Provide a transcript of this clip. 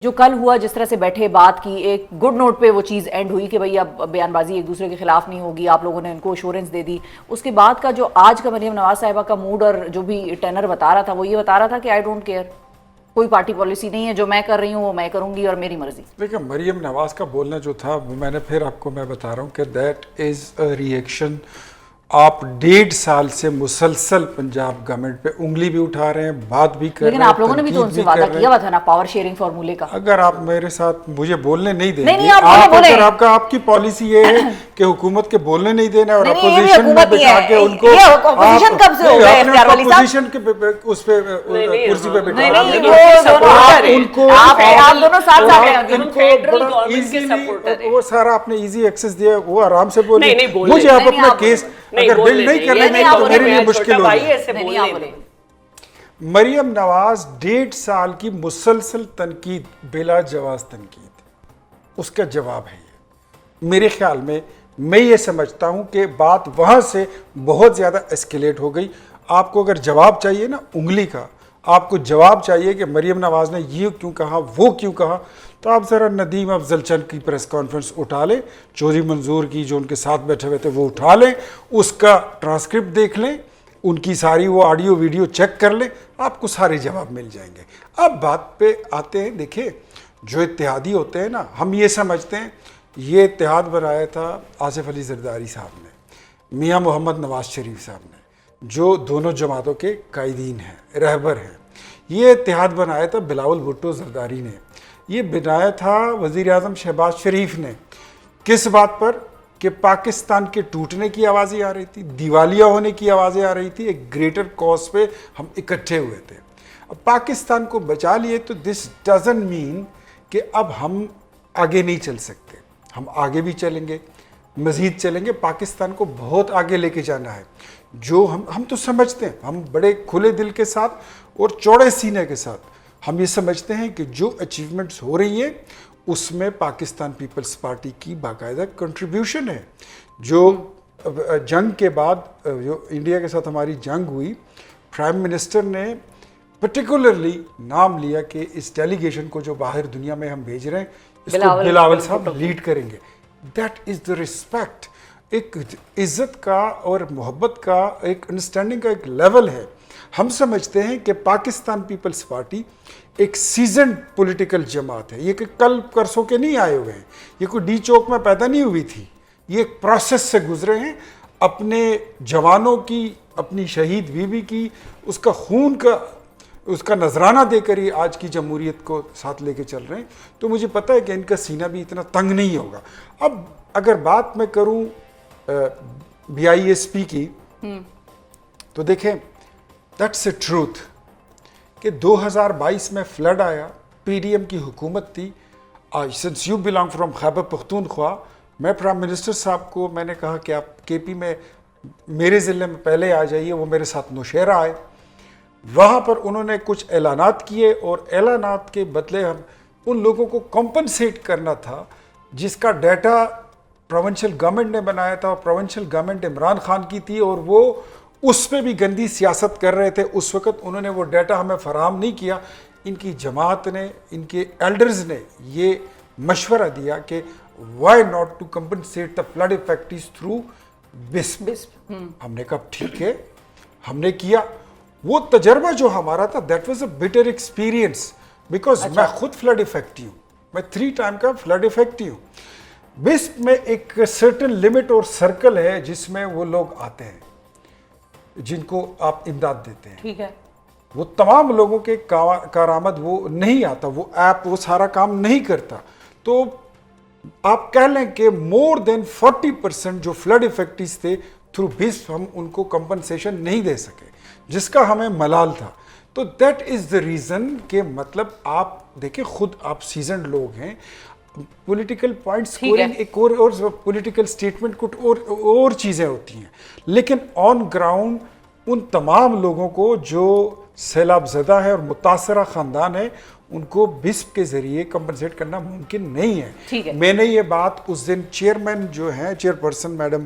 جو کل ہوا جس طرح سے بیٹھے بات کی ایک گڈ نوٹ پہ وہ چیز اینڈ ہوئی کہ بھئی اب بیان بازی ایک دوسرے کے خلاف نہیں ہوگی، آپ لوگوں نے ان کو ایشورنس دے دی. اس کے بعد کا جو آج کا مریم نواز صاحبہ کا موڈ اور جو بھی ٹینر بتا رہا تھا وہ یہ بتا رہا تھا کہ آئی ڈونٹ کیئر، کوئی پارٹی پالیسی نہیں ہے، جو میں کر رہی ہوں وہ میں کروں گی اور میری مرضی. دیکھیں مریم نواز کا بولنا جو تھا وہ میں نے پھر آپ کو میں بتا رہا ہوں کہ دیٹ از اے ریئیکشن. آپ 1.5 سال سے مسلسل پنجاب گورنمنٹ پہ انگلی بھی اٹھا رہے ہیں، بات بھی کر رہے ہیں، لیکن آپ لوگوں نے بھی تو ان سے وعدہ کیا ہوا تھا نا پاور شیئرنگ فارمولے کا. اگر آپ میرے ساتھ مجھے بولنے نہیں دیں نہیں گے، اگر آپ کی پالیسی یہ ہے کہ حکومت کے بولنے نہیں دینا اور اپوزیشن میں بٹھا کے ان کو اپوزیشن کب سے ہو گئے اختیار والی صاحب؟ اپوزیشن کے اس پہ کرسی پہ بٹھا نہیں ان دونوں ساتھ ساتھ ہیں. ان کو بڑا ایزیلی وہ سارا آپ نے ایزی ایکسس دیا، وہ آرام سے بولے. مجھے آپ اپنا کیس اگر بل نہیں کر رہے تو میرے لیے مشکل ہوگی. مریم نواز 1.5 سال کی مسلسل تنقید، بلا جواز تنقید، اس کا جواب ہے یہ. میرے خیال میں یہ سمجھتا ہوں کہ بات وہاں سے بہت زیادہ اسکیلیٹ ہو گئی. آپ کو اگر جواب چاہیے نا انگلی کا، آپ کو جواب چاہیے کہ مریم نواز نے یہ کیوں کہا وہ کیوں کہا، تو آپ ذرا ندیم افضل چند کی پریس کانفرنس اٹھا لیں، چودھری منظور کی جو ان کے ساتھ بیٹھے ہوئے تھے وہ اٹھا لیں، اس کا ٹرانسکرپٹ دیکھ لیں، ان کی ساری وہ آڈیو ویڈیو چیک کر لیں، آپ کو سارے جواب مل جائیں گے. اب بات پہ آتے ہیں. دیکھیں جو اتحادی ہوتے ہیں نا، ہم یہ سمجھتے ہیں یہ اتحاد بنایا تھا آصف علی زرداری صاحب نے، میاں محمد نواز شریف صاحب نے، جو دونوں جماعتوں کے قائدین ہیں، رہبر ہیں. یہ اتحاد بنایا تھا بلاول بھٹو زرداری نے، یہ بنایا تھا وزیر اعظم شہباز شریف نے. کس بات پر؟ کہ پاکستان کے ٹوٹنے کی آوازیں آ رہی تھی، دیوالیہ ہونے کی آوازیں آ رہی تھی، ایک گریٹر کاز پہ ہم اکٹھے ہوئے تھے. اب پاکستان کو بچا لیے تو دس ڈزنٹ مین کہ اب ہم آگے نہیں چل سکتے. ہم آگے بھی چلیں گے، مزید چلیں گے. پاکستان کو بہت آگے لے کے جانا ہے. جو ہم تو سمجھتے ہیں، ہم بڑے کھلے دل کے ساتھ اور چوڑے سینے کے ساتھ ہم یہ سمجھتے ہیں کہ جو اچیومنٹس ہو رہی ہیں اس میں پاکستان پیپلز پارٹی کی باقاعدہ کنٹریبیوشن ہے. جو جنگ کے بعد جو انڈیا کے ساتھ ہماری جنگ ہوئی، پرائم منسٹر نے پرٹیکولرلی نام لیا کہ اس ڈیلیگیشن کو جو باہر دنیا میں ہم بھیج رہے ہیں اس کو بلاول صاحب لیڈ کریں گے. That is the respect. ایک عزت کا اور محبت کا، ایک انڈرسٹینڈنگ کا ایک لیول ہے. ہم سمجھتے ہیں کہ پاکستان پیپلز پارٹی ایک سیزنڈ پولیٹیکل جماعت ہے. یہ کہ کل پرسوں کے نہیں آئے ہوئے ہیں، یہ کوئی ڈی چوک میں پیدا نہیں ہوئی تھی، یہ ایک پروسیس سے گزرے ہیں. اپنے جوانوں کی، اپنی شہید بیوی کی، اس کا خون کا، اس کا نذرانہ دے کر ہی آج کی جمہوریت کو ساتھ لے کے چل رہے ہیں. تو مجھے پتہ ہے کہ ان کا سینہ بھی اتنا تنگ نہیں ہوگا. اب اگر بات میں کروں BISP کی، تو دیکھیں دیٹس اے ٹروتھ کہ 2022 میں فلڈ آیا، PDM کی حکومت تھی. Since you belong from Khyber Pakhtunkhwa, میں پرائم منسٹر صاحب کو میں نے کہا کہ آپ KP میں میرے ضلع میں پہلے آ جائیے. وہ میرے ساتھ نوشہرہ آئے. وہاں پر انہوں نے کچھ اعلانات کیے اور اعلانات کے بدلے ہم ان لوگوں کو کمپنسیٹ کرنا تھا جس کا ڈیٹا پروونشل گورنمنٹ نے بنایا تھا، اور پروونشل گورنمنٹ عمران خان کی تھی اور وہ اس پہ بھی گندی سیاست کر رہے تھے. اس وقت انہوں نے وہ ڈیٹا ہمیں فراہم نہیں کیا. ان کی جماعت نے، ان کے ایلڈرز نے یہ مشورہ دیا کہ why not to compensate the flood effects through BISP. ہم نے کہا ٹھیک ہے، ہم نے کیا. وہ تجربہ جو ہمارا تھا that was a better experience because میں خود فلڈ افیکٹی ہوں، میں 3 ٹائم کا فلڈ افیکٹی ہوں. BISP میں ایک سرٹن لمٹ اور سرکل ہے جس میں وہ لوگ آتے ہیں جن کو آپ امداد دیتے ہیں. ٹھیک ہے، وہ تمام لوگوں کے کارآمد وہ نہیں آتا، وہ ایپ وہ سارا کام نہیں کرتا. تو آپ کہہ لیں کہ مور دین 40% جو فلڈ افیکٹیز تھے تھرو BISP ہم ان کو کمپنسیشن نہیں دے سکے، جس کا ہمیں ملال تھا. تو دیٹ از دا ریزن کہ مطلب آپ دیکھیں خود آپ سیزنڈ لوگ ہیں. پولیٹیکل پوائنٹ سکورنگ ایک اور پولیٹیکل اسٹیٹمنٹ کچھ اور چیزیں ہوتی ہیں، لیکن آن گراؤنڈ ان تمام لوگوں کو جو سیلاب زدہ ہے اور متاثرہ خاندان ہے ان کو BISP کے ذریعے کمپنسیٹ کرنا ممکن نہیں ہے. میں نے یہ بات اس دن چیئرمین جو ہیں، چیئر پرسن میڈم